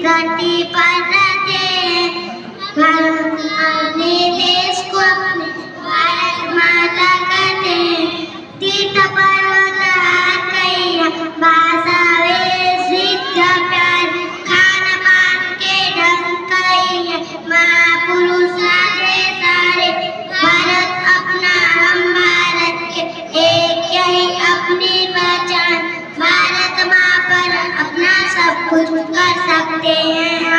धरती पर रहते हैं। अपने देश को अपने भारत माता कहते हैं। तीर्थ पर्वत हार कैया भाषा वेश विद्या प्यार खान पान के ढंग कैया महापुरुष राजे सारे भारत अपना हम भारत के एक यही अपनी पहचान। भारत माँ पर अपना सब कुछ कर सकते हैं।